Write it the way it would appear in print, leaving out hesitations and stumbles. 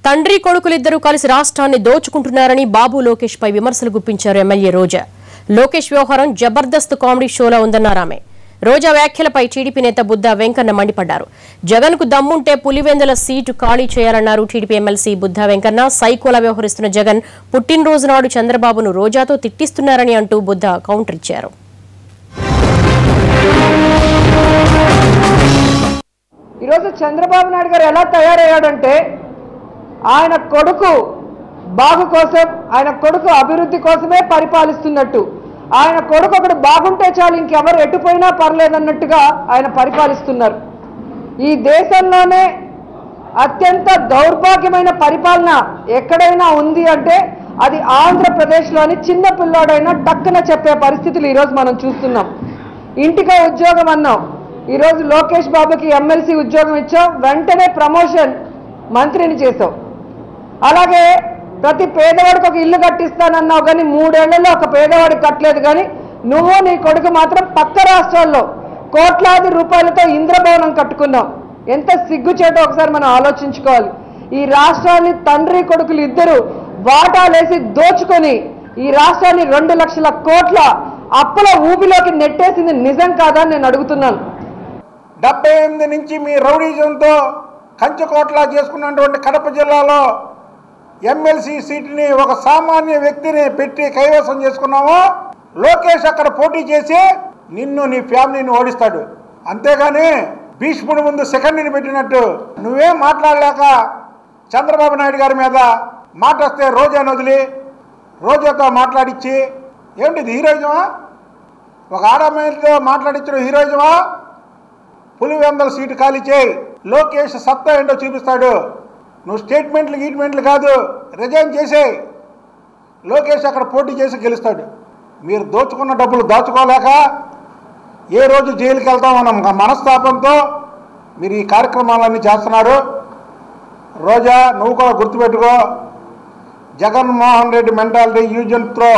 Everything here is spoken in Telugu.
తండ్రి కొడుకులిద్దరూ కలిసి రాష్ట్రాన్ని దోచుకుంటున్నారని బాబు లోకేష్ పై విమర్శలు గుప్పించారు ఎమ్మెల్యే రోజా. లోకేష్ వ్యవహారం జబర్దస్త్ కామెడీ షోలా ఉందన్నారు ఆమె. రోజా వ్యాఖ్యలపై టీడీపీ నేత బుద్ధా వెంకన్న మండిపడ్డారు. జగన్ కు దమ్ముంటే పులివెందుల సీటు ఖాళీ చేయాలన్నారు టీడీపీ ఎమ్మెల్సీ బుద్ధా వెంకన్న. సైకోలా వ్యవహరిస్తున్న జగన్ పుట్టినరోజు నాడు చంద్రబాబును రోజాతో తిట్టిస్తున్నారని అంటూ బుద్ధా కౌంటర్ ఇచ్చారు. ఈరోజు చంద్రబాబు నాయుడు గారు ఎలా తయారయ్యాడంటే ఆయన కొడుకు బాగు కోసం, ఆయన కొడుకు అభివృద్ధి కోసమే పరిపాలిస్తున్నట్టు, ఆయన కొడుకు ఒకడు బాగుంటే చాలు ఇంకెవరు ఎటుపోయినా పర్లేదన్నట్టుగా ఆయన పరిపాలిస్తున్నారు. ఈ దేశంలోనే అత్యంత దౌర్భాగ్యమైన పరిపాలన ఎక్కడైనా ఉంది అంటే అది ఆంధ్రప్రదేశ్లోని చిన్న పిల్లాడైనా టక్కున చెప్పే పరిస్థితులు ఈరోజు మనం చూస్తున్నాం. ఇంటికో ఉద్యోగం అన్నాం, ఈరోజు లోకేష్ బాబుకి ఎమ్మెల్సీ ఉద్యోగం ఇచ్చాం, వెంటనే ప్రమోషన్ మంత్రిని చేసావు. అలాగే ప్రతి పేదవాడికి ఒక ఇల్లు కట్టిస్తానన్నావు, కానీ 3 ఏళ్లలో ఒక పేదవాడికి కట్టలేదు. కానీ నువ్వు నీ కొడుకు మాత్రం పక్క రాష్ట్రాల్లో కోట్లాది రూపాయలతో ఇంద్రభవనం కట్టుకున్నావు. ఎంత సిగ్గుచేటో ఒకసారి మనం ఆలోచించుకోవాలి. ఈ రాష్ట్రాన్ని తండ్రి కొడుకులు ఇద్దరు వాటాలేసి దోచుకొని ఈ రాష్ట్రాన్ని 2 లక్షల కోట్ల అప్పుల ఊబిలోకి నెట్టేసింది నిజం కాదని నేను అడుగుతున్నాను. 78 నుంచి మీ రౌడీజంతో కంచుకోట్లా చేసుకున్నటువంటి కడప జిల్లాలో ఎమ్మెల్సీ సీటుని ఒక సామాన్య వ్యక్తిని పెట్టి కైవసం చేసుకున్నాము. లోకేష్ అక్కడ పోటీ చేసి నిన్ను నీ ఫ్యామిలీని ఓడిస్తాడు. అంతేగాని భీష్ముడి ముందు సెకండ్ని పెట్టినట్టు నువ్వేం మాట్లాడలేక చంద్రబాబు నాయుడు గారి మీద మాట వస్తే రోజాను వదిలి రోజాతో మాట్లాడించి ఏమిటి హీరోయిజమా? ఒక ఆడమ్మాయితో మాట్లాడించడం హీరోయిజమా? పులివెందుల సీటు ఖాళీ చేయి, లోకేష్ సత్తా ఏంటో చూపిస్తాడు. నువ్వు స్టేట్మెంట్లు కాదు, రిజైన్ చేసే. లోకేష్ అక్కడ పోటీ చేసి గెలుస్తాడు. మీరు దోచుకున్న డబ్బులు దాచుకోలేక ఏ రోజు జైలుకి వెళ్తామన్న మనస్తాపంతో మీరు ఈ కార్యక్రమాలన్నీ చేస్తున్నారు. రోజా, నువ్వు కూడా గుర్తుపెట్టుకో, Jaganmohan Reddy mentality use and throw.